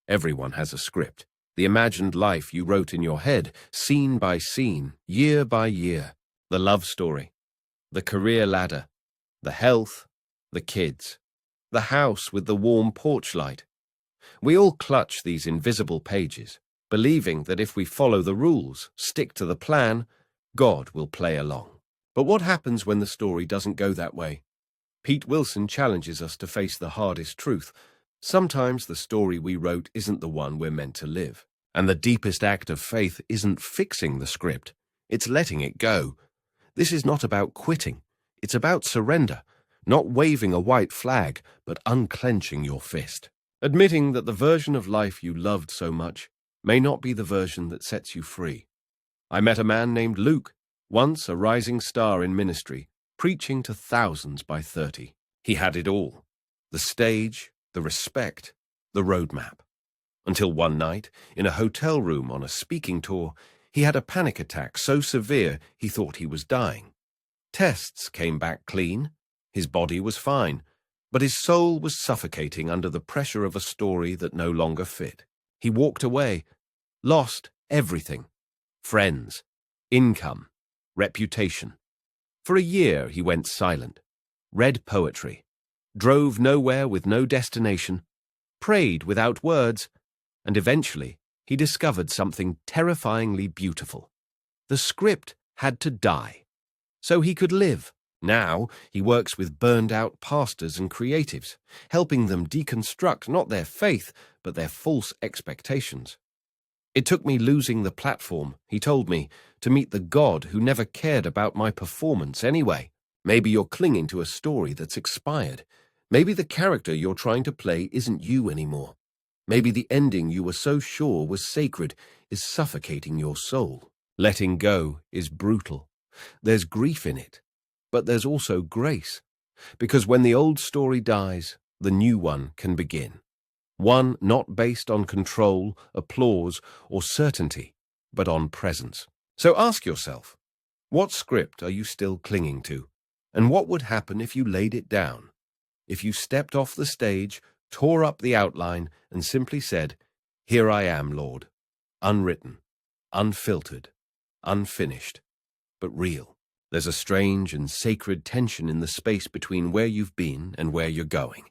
Everyone has a script. The imagined life you wrote in your head, scene by scene, year by year. The love story, the career ladder, the health, the kids, the house with the warm porch light. We all clutch these invisible pages. believing that if we follow the rules, stick to the plan, God will play along. But what happens when the story doesn't go that way? Pete Wilson challenges us to face the hardest truth. Sometimes the story we wrote isn't the one we're meant to live. And the deepest act of faith isn't fixing the script, it's letting it go. This is not about quitting, it's about surrender, not waving a white flag, but unclenching your fist. Admitting that the version of life you loved so much may not be the version that sets you free. I met a man named Luke, once a rising star in ministry, preaching to thousands by 30. He had it all: the stage, the respect, the roadmap. Until one night, in a hotel room on a speaking tour, he had a panic attack so severe he thought he was dying. Tests came back clean. His body was fine, but his soul was suffocating under the pressure of a story that no longer fit. He walked away, lost everything: friends, income, reputation. For a year he went silent, read poetry, drove nowhere with no destination, prayed without words, and eventually he discovered something terrifyingly beautiful. The script had to die, so he could live. Now he works with burned-out pastors and creatives, helping them deconstruct not their faith, but their false expectations. It took me losing the platform, he told me, to meet the God who never cared about my performance anyway. Maybe you're clinging to a story that's expired. Maybe the character you're trying to play isn't you anymore. Maybe the ending you were so sure was sacred is suffocating your soul. Letting go is brutal. There's grief in it, but there's also grace. Because when the old story dies, the new one can begin. One not based on control, applause, or certainty, but on presence. So ask yourself, what script are you still clinging to? And what would happen if you laid it down? If you stepped off the stage, tore up the outline, and simply said, "Here I am, Lord," unwritten, unfiltered, unfinished, but real. There's a strange and sacred tension in the space between where you've been and where you're going.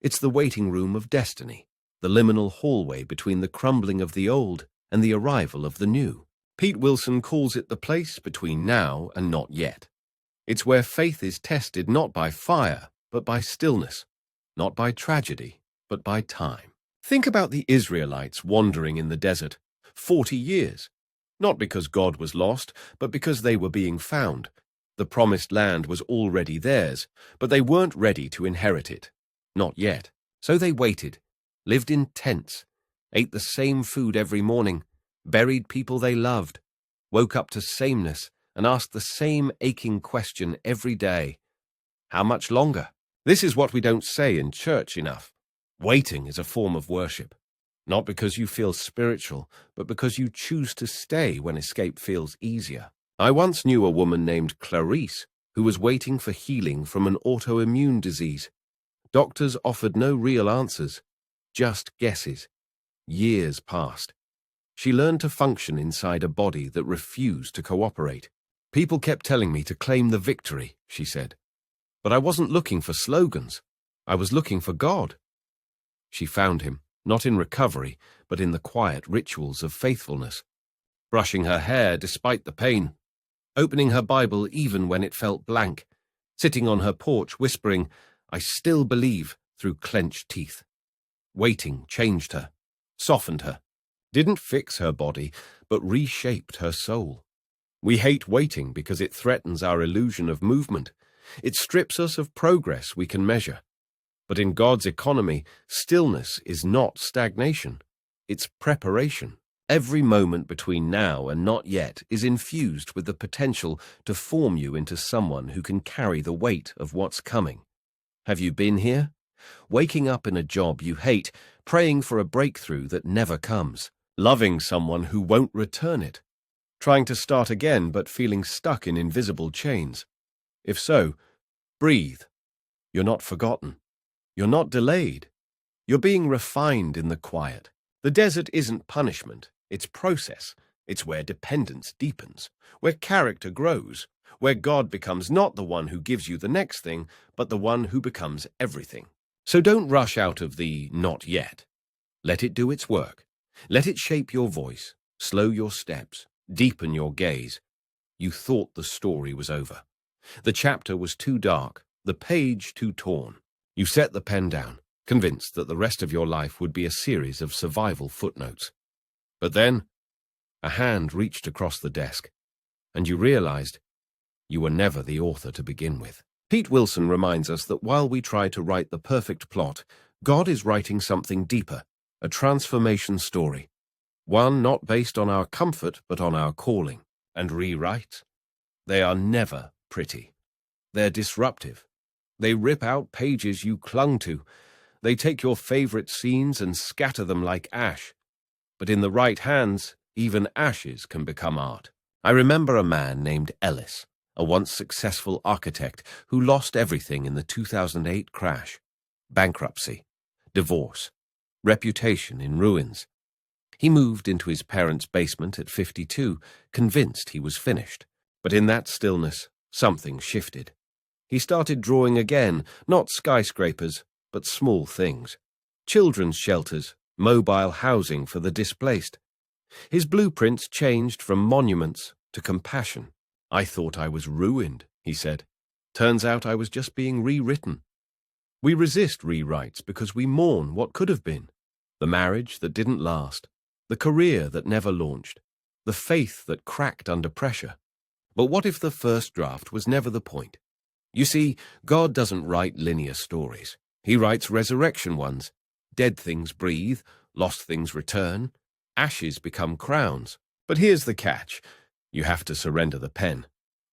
It's the waiting room of destiny, the liminal hallway between the crumbling of the old and the arrival of the new. Pete Wilson calls it the place between now and not yet. It's where faith is tested not by fire, but by stillness, not by tragedy, but by time. Think about the Israelites wandering in the desert, 40 years. Not because God was lost, but because they were being found. The promised land was already theirs, but they weren't ready to inherit it. Not yet. So they waited, lived in tents, ate the same food every morning, buried people they loved, woke up to sameness, and asked the same aching question every day: how much longer? This is what we don't say in church enough. Waiting is a form of worship. Not because you feel spiritual, but because you choose to stay when escape feels easier. I once knew a woman named Clarice who was waiting for healing from an autoimmune disease. Doctors offered no real answers, just guesses. Years passed. She learned to function inside a body that refused to cooperate. People kept telling me to claim the victory, she said. But I wasn't looking for slogans. I was looking for God. She found him, not in recovery, but in the quiet rituals of faithfulness. Brushing her hair despite the pain, opening her Bible even when it felt blank, sitting on her porch whispering, "I still believe," through clenched teeth. Waiting changed her, softened her, didn't fix her body, but reshaped her soul. We hate waiting because it threatens our illusion of movement. It strips us of progress we can measure. But in God's economy, stillness is not stagnation. It's preparation. Every moment between now and not yet is infused with the potential to form you into someone who can carry the weight of what's coming. Have you been here? Waking up in a job you hate, praying for a breakthrough that never comes, loving someone who won't return it, trying to start again but feeling stuck in invisible chains. If so, breathe. You're not forgotten. You're not delayed. You're being refined in the quiet. The desert isn't punishment, it's process. It's where dependence deepens, where character grows, where God becomes not the one who gives you the next thing, but the one who becomes everything. So don't rush out of the not yet. Let it do its work. Let it shape your voice, slow your steps, deepen your gaze. You thought the story was over. The chapter was too dark, the page too torn. You set the pen down, convinced that the rest of your life would be a series of survival footnotes. But then, a hand reached across the desk, and you realized you were never the author to begin with. Pete Wilson reminds us that while we try to write the perfect plot, God is writing something deeper, a transformation story, one not based on our comfort but on our calling. And rewrites? They are never pretty. They're disruptive. They rip out pages you clung to. They take your favorite scenes and scatter them like ash. But in the right hands, even ashes can become art. I remember a man named Ellis, a once successful architect who lost everything in the 2008 crash. Bankruptcy, divorce, reputation in ruins. He moved into his parents' basement at 52, convinced he was finished. But in that stillness, something shifted. He started drawing again, not skyscrapers, but small things. Children's shelters, mobile housing for the displaced. His blueprints changed from monuments to compassion. I thought I was ruined, he said. Turns out I was just being rewritten. We resist rewrites because we mourn what could have been. The marriage that didn't last, the career that never launched, the faith that cracked under pressure. But what if the first draft was never the point? You see, God doesn't write linear stories. He writes resurrection ones. Dead things breathe, lost things return, ashes become crowns. But here's the catch. You have to surrender the pen.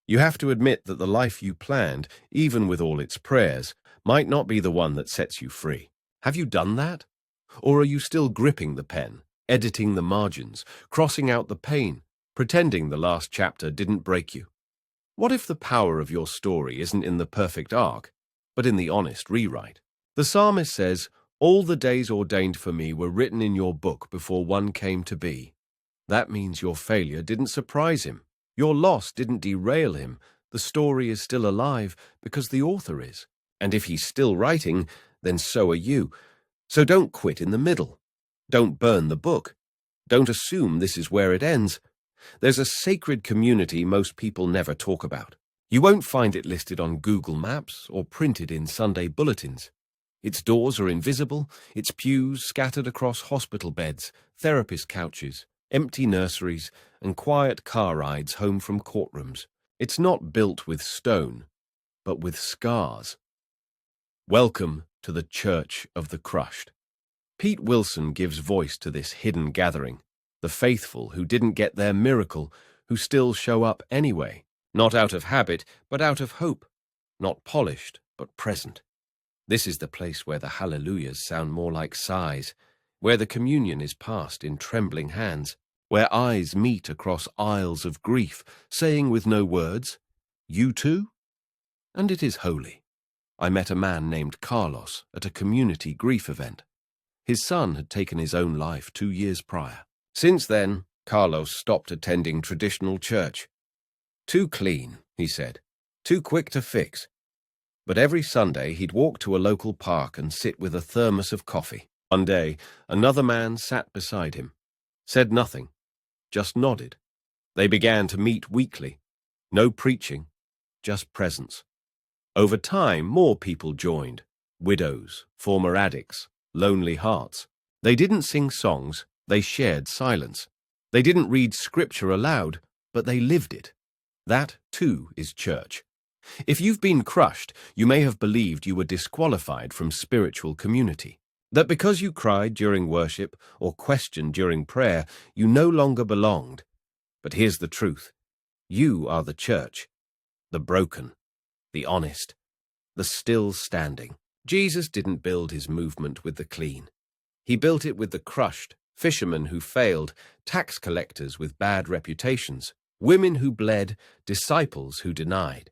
You have to admit that the life you planned, even with all its prayers, might not be the one that sets you free. Have you done that? Or are you still gripping the pen, editing the margins, crossing out the pain, pretending the last chapter didn't break you? What if the power of your story isn't in the perfect arc, but in the honest rewrite? The psalmist says, "All the days ordained for me were written in your book before one came to be." That means your failure didn't surprise him. Your loss didn't derail him. The story is still alive because the author is. And if he's still writing, then so are you. So don't quit in the middle. Don't burn the book. Don't assume this is where it ends. There's a sacred community most people never talk about. You won't find it listed on Google Maps or printed in Sunday bulletins. Its doors are invisible, its pews scattered across hospital beds, therapist couches, empty nurseries, and quiet car rides home from courtrooms. It's not built with stone, but with scars. Welcome to the Church of the Crushed. Pete Wilson gives voice to this hidden gathering, the faithful who didn't get their miracle, who still show up anyway, not out of habit, but out of hope, not polished, but present. This is the place where the hallelujahs sound more like sighs, where the communion is passed in trembling hands, where eyes meet across aisles of grief, saying with no words, "You too?" And it is holy. I met a man named Carlos at a community grief event. His son had taken his own life 2 years prior. Since then, Carlos stopped attending traditional church. Too clean, he said, too quick to fix. But every Sunday he'd walk to a local park and sit with a thermos of coffee. One day, another man sat beside him, said nothing, just nodded. They began to meet weekly. No preaching, just presence. Over time, more people joined. Widows, former addicts, lonely hearts. They didn't sing songs, they shared silence. They didn't read scripture aloud, but they lived it. That, too, is church. If you've been crushed, you may have believed you were disqualified from spiritual community. That because you cried during worship or questioned during prayer, you no longer belonged. But here's the truth. You are the church, the broken, the honest, the still standing. Jesus didn't build his movement with the clean. He built it with the crushed, fishermen who failed, tax collectors with bad reputations, women who bled, disciples who denied.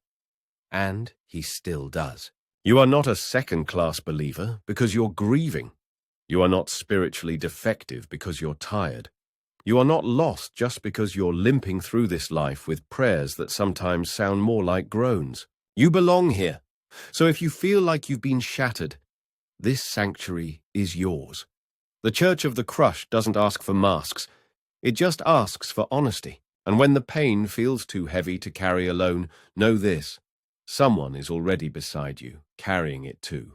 And he still does. You are not a second-class believer because you're grieving. You are not spiritually defective because you're tired. You are not lost just because you're limping through this life with prayers that sometimes sound more like groans. You belong here. So if you feel like you've been shattered, this sanctuary is yours. The Church of the Crushed doesn't ask for masks. It just asks for honesty. And when the pain feels too heavy to carry alone, know this: someone is already beside you, carrying it too.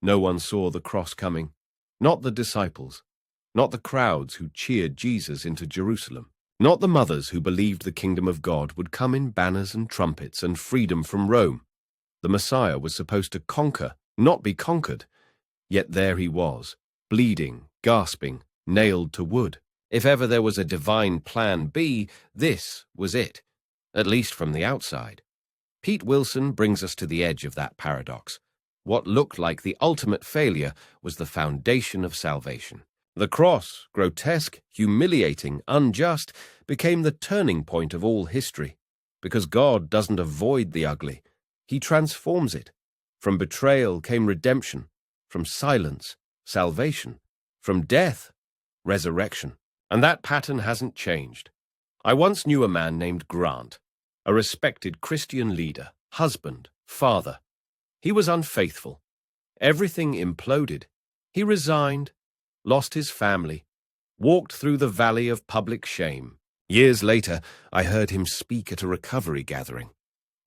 No one saw the cross coming. Not the disciples. Not the crowds who cheered Jesus into Jerusalem. Not the mothers who believed the kingdom of God would come in banners and trumpets and freedom from Rome. The Messiah was supposed to conquer, not be conquered. Yet there he was, bleeding, gasping, nailed to wood. If ever there was a divine plan B, this was it, at least from the outside. Pete Wilson brings us to the edge of that paradox. What looked like the ultimate failure was the foundation of salvation. The cross, grotesque, humiliating, unjust, became the turning point of all history. Because God doesn't avoid the ugly, he transforms it. From betrayal came redemption. From silence, salvation. From death, resurrection. And that pattern hasn't changed. I once knew a man named Grant, a respected Christian leader, husband, father. He was unfaithful. Everything imploded. He resigned, lost his family, walked through the valley of public shame. Years later, I heard him speak at a recovery gathering,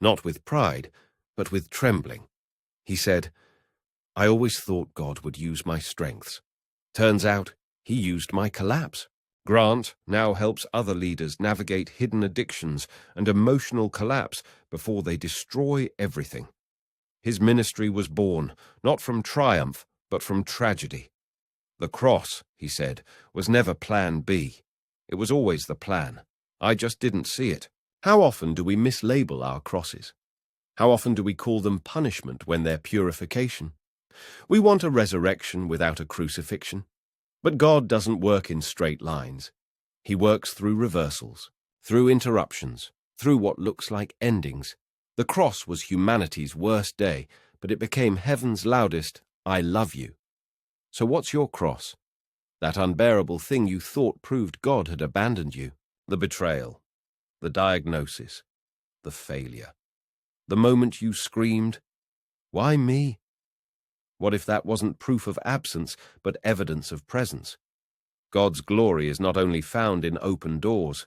not with pride, but with trembling. He said, "I always thought God would use my strengths. Turns out, he used my collapse." Grant now helps other leaders navigate hidden addictions and emotional collapse before they destroy everything. His ministry was born, not from triumph, but from tragedy. The cross, he said, was never plan B. It was always the plan. I just didn't see it. How often do we mislabel our crosses? How often do we call them punishment when they're purification? We want a resurrection without a crucifixion. But God doesn't work in straight lines. He works through reversals, through interruptions, through what looks like endings. The cross was humanity's worst day, but it became heaven's loudest, "I love you." So what's your cross? That unbearable thing you thought proved God had abandoned you. The betrayal, the diagnosis, the failure. The moment you screamed, "Why me?" What if that wasn't proof of absence, but evidence of presence? God's glory is not only found in open doors.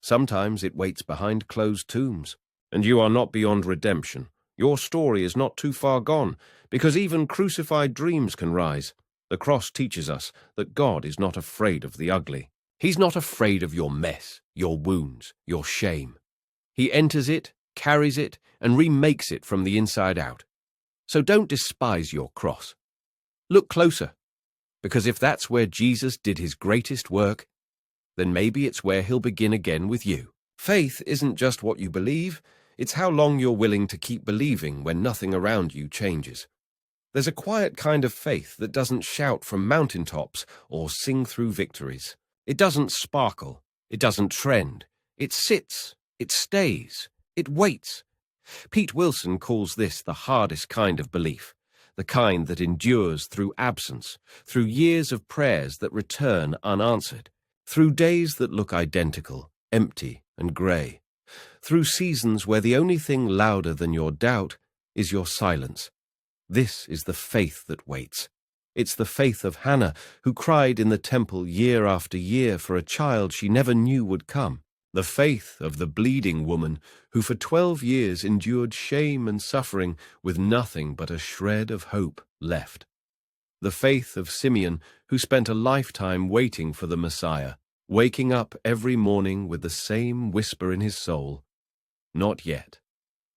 Sometimes it waits behind closed tombs. And you are not beyond redemption. Your story is not too far gone, because even crucified dreams can rise. The cross teaches us that God is not afraid of the ugly. He's not afraid of your mess, your wounds, your shame. He enters it, carries it, and remakes it from the inside out. So don't despise your cross. Look closer, because if that's where Jesus did his greatest work, then maybe it's where he'll begin again with you. Faith isn't just what you believe, it's how long you're willing to keep believing when nothing around you changes. There's a quiet kind of faith that doesn't shout from mountaintops or sing through victories. It doesn't sparkle, it doesn't trend. It sits, it stays, it waits. Pete Wilson calls this the hardest kind of belief, the kind that endures through absence, through years of prayers that return unanswered, through days that look identical, empty and grey, through seasons where the only thing louder than your doubt is your silence. This is the faith that waits. It's the faith of Hannah, who cried in the temple year after year for a child she never knew would come. The faith of the bleeding woman who for 12 years endured shame and suffering with nothing but a shred of hope left. The faith of Simeon who spent a lifetime waiting for the Messiah, waking up every morning with the same whisper in his soul, "Not yet,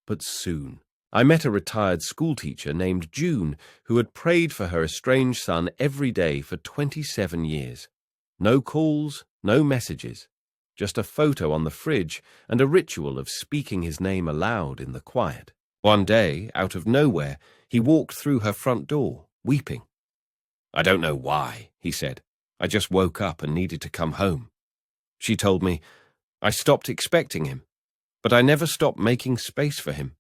but soon." I met a retired schoolteacher named June who had prayed for her estranged son every day for 27 years. No calls, no messages. Just a photo on the fridge and a ritual of speaking his name aloud in the quiet. One day, out of nowhere, he walked through her front door, weeping. "I don't know why," he said. "I just woke up and needed to come home." She told me, "I stopped expecting him, but I never stopped making space for him."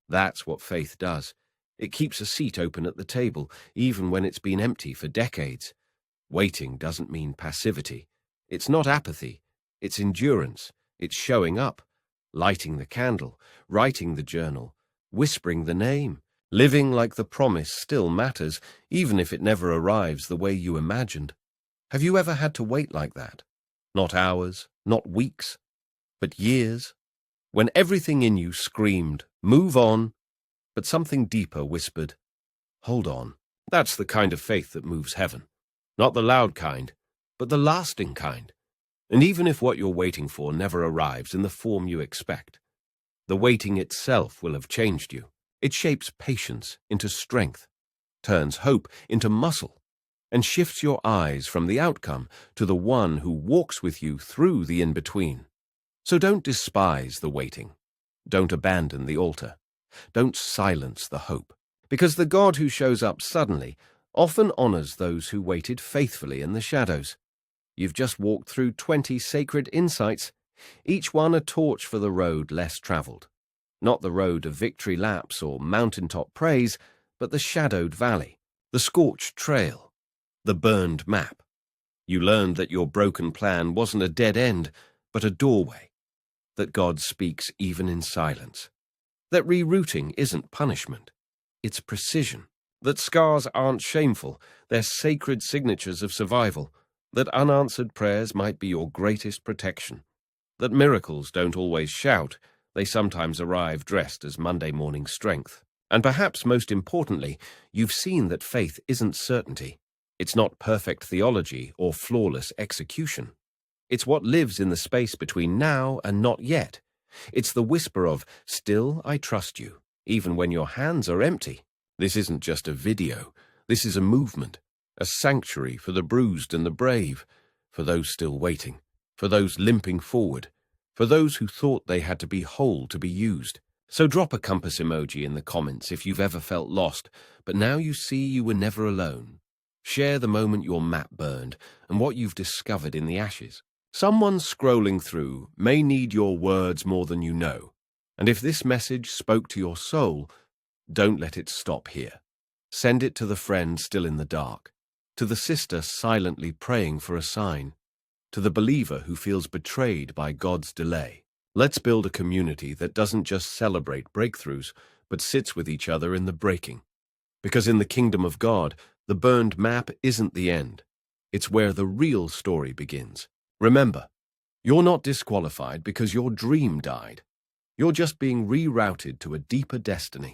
That's what faith does. It keeps a seat open at the table, even when it's been empty for decades. Waiting doesn't mean passivity. It's not apathy. It's endurance. It's showing up, lighting the candle, writing the journal, whispering the name, living like the promise still matters, even if it never arrives the way you imagined. Have you ever had to wait like that? Not hours, not weeks, but years? When everything in you screamed, "Move on," but something deeper whispered, "Hold on." That's the kind of faith that moves heaven. Not the loud kind, but the lasting kind. And even if what you're waiting for never arrives in the form you expect, the waiting itself will have changed you. It shapes patience into strength, turns hope into muscle, and shifts your eyes from the outcome to the one who walks with you through the in-between. So don't despise the waiting. Don't abandon the altar. Don't silence the hope. Because the God who shows up suddenly often honors those who waited faithfully in the shadows. You've just walked through 20 sacred insights, each one a torch for the road less traveled. Not the road of victory laps or mountaintop praise, but the shadowed valley, the scorched trail, the burned map. You learned that your broken plan wasn't a dead end, but a doorway, that God speaks even in silence, that rerouting isn't punishment, it's precision, that scars aren't shameful, they're sacred signatures of survival, that unanswered prayers might be your greatest protection, that miracles don't always shout, they sometimes arrive dressed as Monday morning strength. And perhaps most importantly, you've seen that faith isn't certainty. It's not perfect theology or flawless execution. It's what lives in the space between now and not yet. It's the whisper of, "Still I trust you," even when your hands are empty. This isn't just a video. This is a movement, a sanctuary for the bruised and the brave, for those still waiting, for those limping forward, for those who thought they had to be whole to be used. So drop a compass emoji in the comments if you've ever felt lost, but now you see you were never alone. Share the moment your map burned and what you've discovered in the ashes. Someone scrolling through may need your words more than you know. And if this message spoke to your soul, don't let it stop here. Send it to the friend still in the dark, to the sister silently praying for a sign, to the believer who feels betrayed by God's delay. Let's build a community that doesn't just celebrate breakthroughs, but sits with each other in the breaking. Because in the kingdom of God, the burned map isn't the end. It's where the real story begins. Remember, you're not disqualified because your dream died. You're just being rerouted to a deeper destiny.